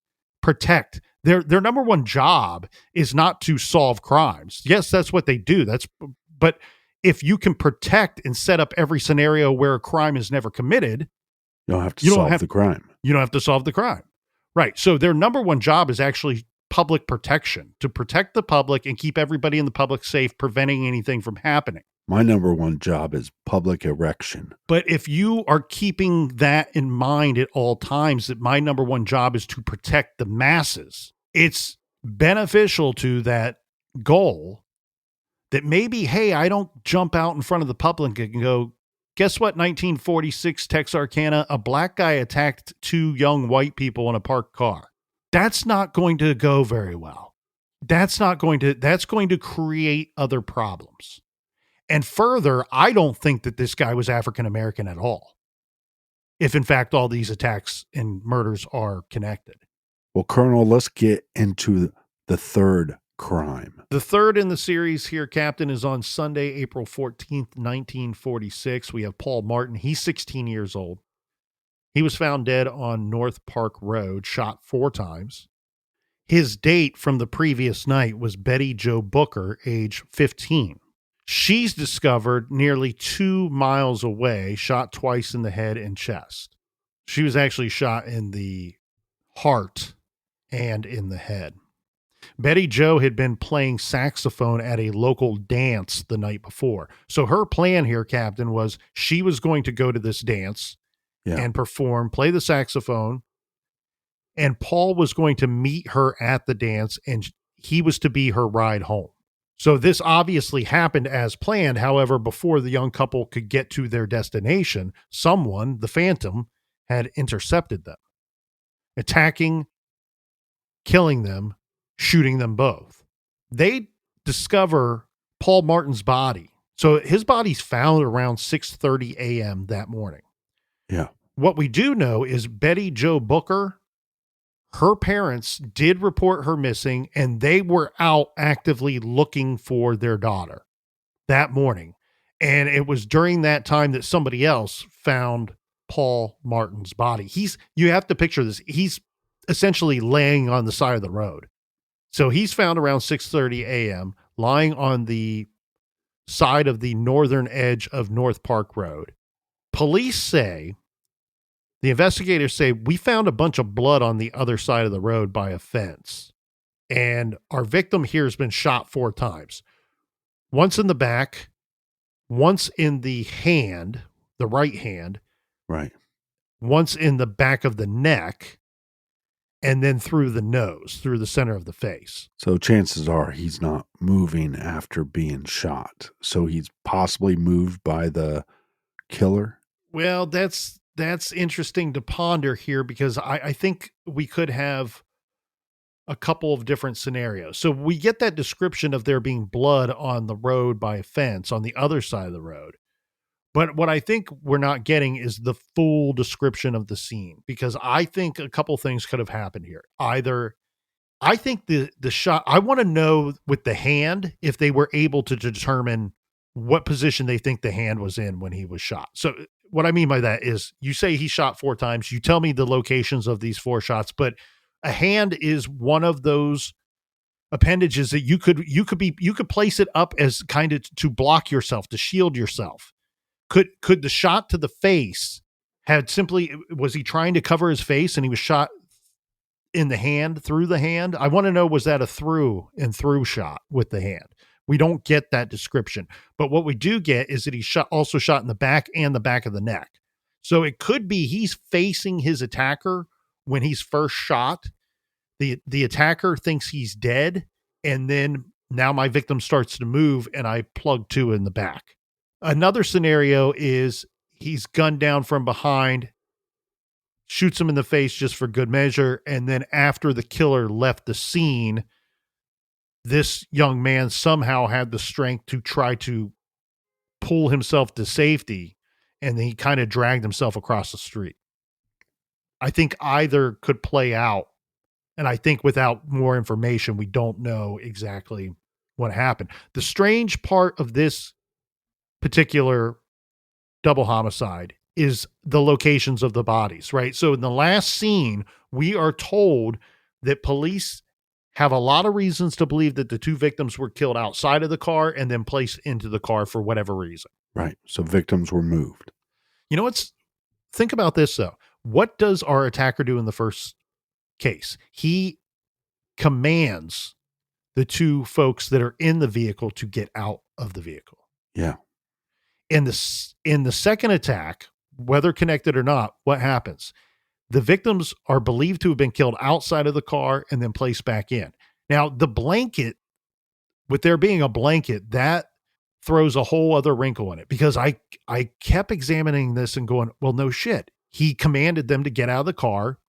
Speaker 6: Their number one job is not to solve crimes. Yes, that's what they do. But if you can protect and set up every scenario where a crime is never committed,
Speaker 7: you don't have to solve the crime.
Speaker 6: You don't have to solve the crime. Right. So their number one job is actually public protection, to protect the public and keep everybody in the public safe, preventing anything from happening.
Speaker 7: My number one job is public erection.
Speaker 6: But if you are keeping that in mind at all times, that my number one job is to protect the masses, it's beneficial to that goal that maybe, hey, I don't jump out in front of the public and go Guess what? 1946 Texarkana, a black guy attacked two young white people in a parked car. That's not going to go very well. That's going to create other problems. And further, I don't think that this guy was African American at all, if in fact all these attacks and murders are connected.
Speaker 7: Well, Colonel, let's get into the third crime.
Speaker 6: The third in the series here, Captain, is on Sunday, April 14th, 1946. We have Paul Martin. He's 16 years old. He was found dead on North Park Road, shot 4 times. His date from the previous night was Betty Jo Booker, age 15. She's discovered nearly 2 miles away, shot twice in the head and chest. She was actually shot in the heart and in the head. Betty Jo had been playing saxophone at a local dance the night before. So her plan here, Captain, was she was going to go to this dance and perform, play the saxophone, and Paul was going to meet her at the dance, and he was to be her ride home. So this obviously happened as planned. However, before the young couple could get to their destination, someone, the Phantom, had intercepted them, attacking, killing them, shooting them both. They discover Paul Martin's body. So his body's found around 6:30 a.m. that morning.
Speaker 7: Yeah.
Speaker 6: What we do know is Betty Jo Booker, her parents did report her missing, and they were out actively looking for their daughter that morning. And it was during that time that somebody else found Paul Martin's body. You have to picture this. He's essentially laying on the side of the road. So he's found around 6:30 a.m. lying on the side of the northern edge of North Park Road. Police say, the investigators say, we found a bunch of blood on the other side of the road by a fence. And our victim here has been shot 4 times. Once in the back, once in the hand, the right hand.
Speaker 7: Right.
Speaker 6: Once in the back of the neck, and then through the nose, through the center of the face.
Speaker 7: So chances are he's not moving after being shot. So he's possibly moved by the killer.
Speaker 6: Well, that's interesting to ponder here, because I think we could have a couple of different scenarios. So we get that description of there being blood on the road by a fence on the other side of the road. But what I think we're not getting is the full description of the scene, because I think a couple things could have happened here. Either I think the shot, I want to know with the hand, if they were able to determine what position they think the hand was in when he was shot. So what I mean by that is, you say he shot 4 times. You tell me the locations of these 4 shots, but a hand is one of those appendages that you could place it up as kind of to block yourself, to shield yourself. Could the shot to the face was he trying to cover his face and he was shot in the hand, through the hand? I want to know, was that a through shot with the hand? We don't get that description, but what we do get is that he also shot in the back and the back of the neck. So it could be he's facing his attacker when he's first shot. The attacker thinks he's dead, and then now my victim starts to move and I plug 2 in the back. Another scenario is he's gunned down from behind, shoots him in the face just for good measure, and then after the killer left the scene, this young man somehow had the strength to try to pull himself to safety, and then he kind of dragged himself across the street. I think either could play out, and I think without more information, we don't know exactly what happened. The strange part of this particular double homicide is the locations of the bodies, right? So in the last scene, we are told that police have a lot of reasons to believe that the 2 victims were killed outside of the car and then placed into the car for whatever reason.
Speaker 7: Right. So victims were moved.
Speaker 6: You know, think about this though. What does our attacker do in the first case? He commands the 2 folks that are in the vehicle to get out of the vehicle.
Speaker 7: Yeah.
Speaker 6: In the second attack, whether connected or not, what happens? The victims are believed to have been killed outside of the car and then placed back in. Now, the blanket, with there being a blanket, that throws a whole other wrinkle in it, because I kept examining this and going, well, no shit. He commanded them to get out of the car,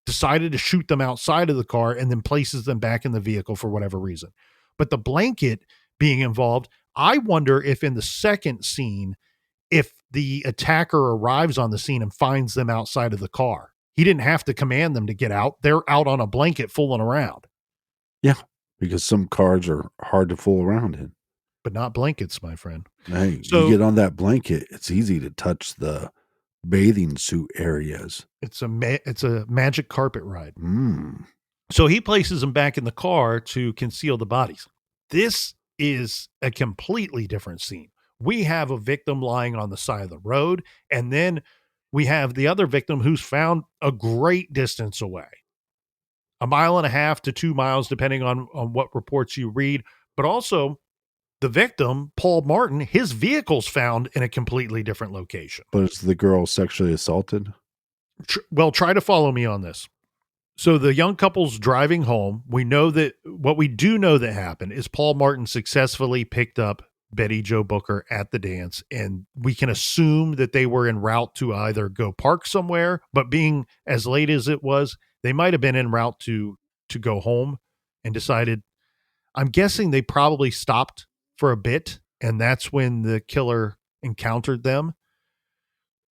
Speaker 6: decided to shoot them outside of the car, and then places them back in the vehicle for whatever reason. But the blanket being involved, I wonder if in the second scene, if the attacker arrives on the scene and finds them outside of the car. He didn't have to command them to get out. They're out on a blanket fooling around.
Speaker 7: Yeah, because some cars are hard to fool around in.
Speaker 6: But not blankets, my friend.
Speaker 7: Hey,
Speaker 6: So-
Speaker 7: you get on that blanket, it's easy to touch the bathing suit areas.
Speaker 6: It's a magic carpet ride.
Speaker 7: Mm.
Speaker 6: So he places them back in the car to conceal the bodies. This is a completely different scene. We have a victim lying on the side of the road, and then we have the other victim who's found a great distance away, 1.5 miles to 2 miles, depending on what reports you read. But also the victim, Paul Martin, his vehicle's found in a completely different location.
Speaker 7: But is the girl sexually assaulted?
Speaker 6: Well, try to follow me on this. So the young couple's driving home. We know that what we do know that happened is Paul Martin successfully picked up Betty Jo Booker at the dance, and we can assume that they were en route to either go park somewhere, but being as late as it was, they might have been en route to go home and decided, I'm guessing they probably stopped for a bit, and that's when the killer encountered them.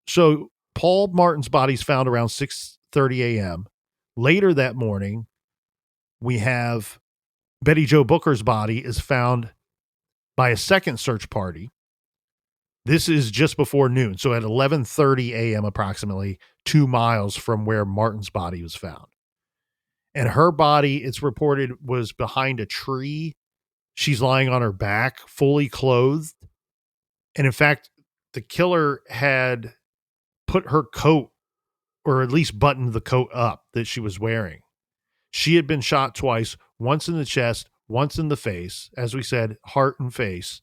Speaker 6: So Paul Martin's body is found around 6:30 a.m. Later that morning, we have Betty Jo Booker's body is found by a second search party. This is just before noon. So at 11:30 a.m. approximately, 2 miles from where Martin's body was found. And her body, it's reported, was behind a tree. She's lying on her back, fully clothed. And in fact, the killer had put her coat, or at least buttoned the coat up that she was wearing. She had been shot twice, once in the chest, once in the face. As we said, heart and face.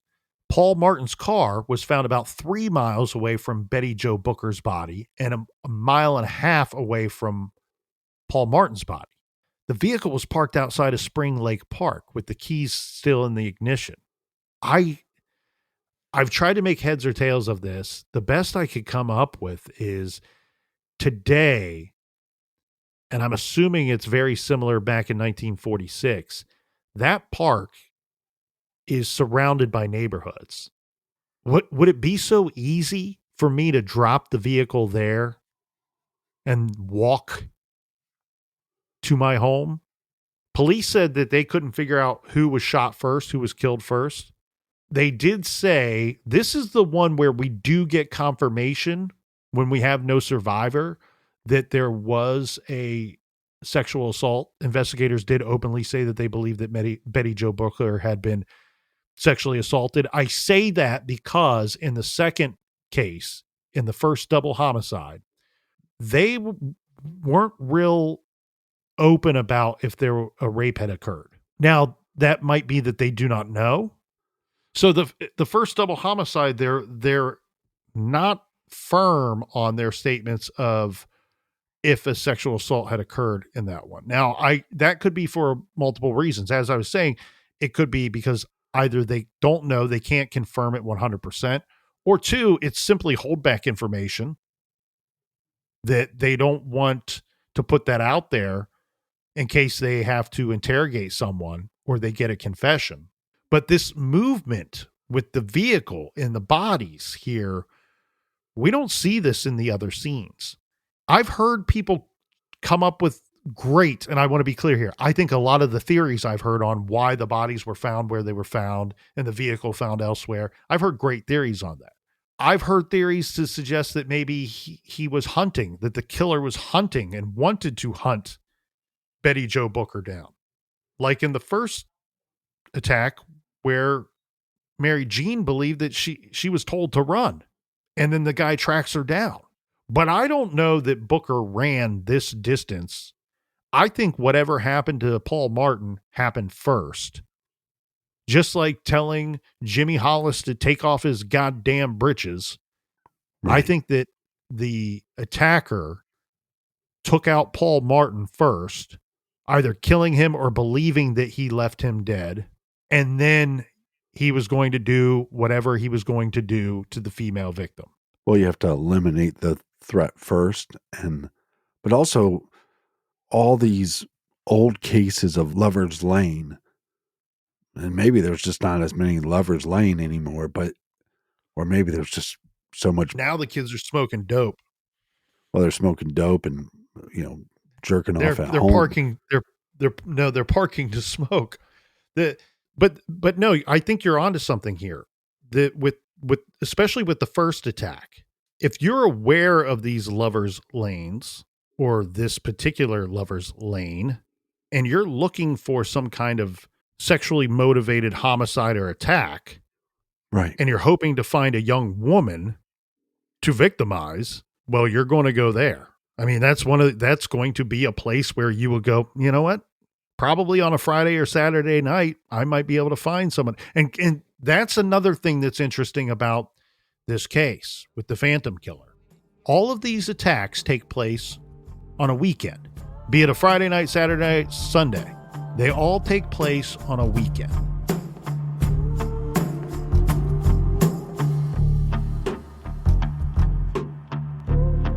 Speaker 6: Paul Martin's car was found about 3 miles away from Betty Jo Booker's body and a 1.5 miles away from Paul Martin's body. The vehicle was parked outside of Spring Lake Park with the keys still in the ignition. I've tried to make heads or tails of this. The best I could come up with is today, and I'm assuming it's very similar back in 1946, that park is surrounded by neighborhoods. Would it be so easy for me to drop the vehicle there and walk to my home? Police said that they couldn't figure out who was shot first, who was killed first. They did say this is the one where we do get confirmation when we have no survivor that there was a sexual assault. Investigators did openly say that they believe that Betty Jo Booker had been sexually assaulted. I say that because in the second case, in the first double homicide, they weren't real open about if a rape had occurred. Now, that might be that they do not know. So the first double homicide, they're not firm on their statements of if a sexual assault had occurred in that one. Now, that could be for multiple reasons. As I was saying, it could be because either they don't know, they can't confirm it 100%, or two, it's simply holdback information that they don't want to put that out there in case they have to interrogate someone or they get a confession. But this movement with the vehicle and the bodies here, we don't see this in the other scenes. I've heard people come up with great, and I want to be clear here, I think a lot of the theories I've heard on why the bodies were found where they were found and the vehicle found elsewhere, I've heard great theories on that. I've heard theories to suggest that maybe he was hunting, that the killer was hunting and wanted to hunt Betty Jo Booker down. Like in the first attack where Mary Jean believed that she was told to run, and then the guy tracks her down. But I don't know that Booker ran this distance. I think whatever happened to Paul Martin happened first. Just like telling Jimmy Hollis to take off his goddamn britches. Right. I think that the attacker took out Paul Martin first, either killing him or believing that he left him dead. And then he was going to do whatever he was going to do to the female victim.
Speaker 7: Well, you have to eliminate the threat first, but also all these old cases of Lover's Lane, and maybe there's just not as many Lover's Lane anymore, or maybe there's just so much.
Speaker 6: Now the kids are smoking dope.
Speaker 7: Well, they're smoking dope and, jerking off at
Speaker 6: they're
Speaker 7: home.
Speaker 6: Parking. They're parking to smoke. But no, I think you're onto something here. That with especially with the first attack, if you're aware of these lovers' lanes or this particular lover's lane, and you're looking for some kind of sexually motivated homicide or attack,
Speaker 7: right,
Speaker 6: and you're hoping to find a young woman to victimize, well, you're going to go there. I mean, that's going to be a place where you will go, you know what? Probably on a Friday or Saturday night, I might be able to find someone. And that's another thing that's interesting about this case with the Phantom Killer. All of these attacks take place on a weekend, be it a Friday night, Saturday night, Sunday. They all take place on a weekend.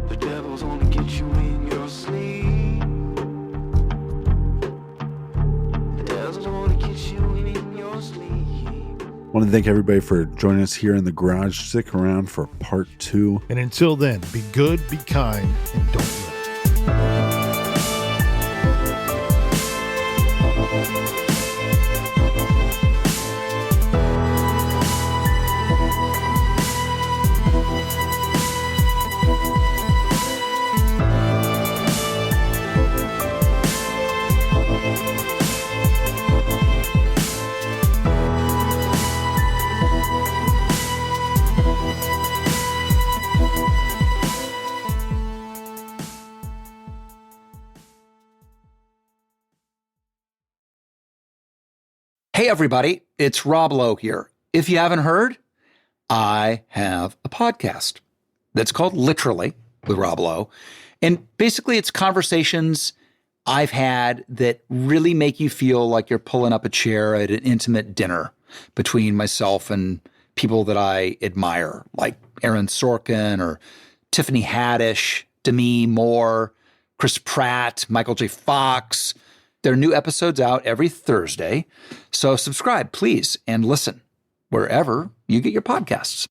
Speaker 8: The devil's only get you in your sleep. The devil's only get you in your sleep.
Speaker 7: I want to thank everybody for joining us here in the garage. Stick around for part 2.
Speaker 6: And until then, be good, be kind, and don't live.
Speaker 9: Hey, everybody, it's Rob Lowe here. If you haven't heard, I have a podcast that's called Literally with Rob Lowe. And basically, it's conversations I've had that really make you feel like you're pulling up a chair at an intimate dinner between myself and people that I admire, like Aaron Sorkin or Tiffany Haddish, Demi Moore, Chris Pratt, Michael J. Fox. There are new episodes out every Thursday. So subscribe, please, and listen wherever you get your podcasts.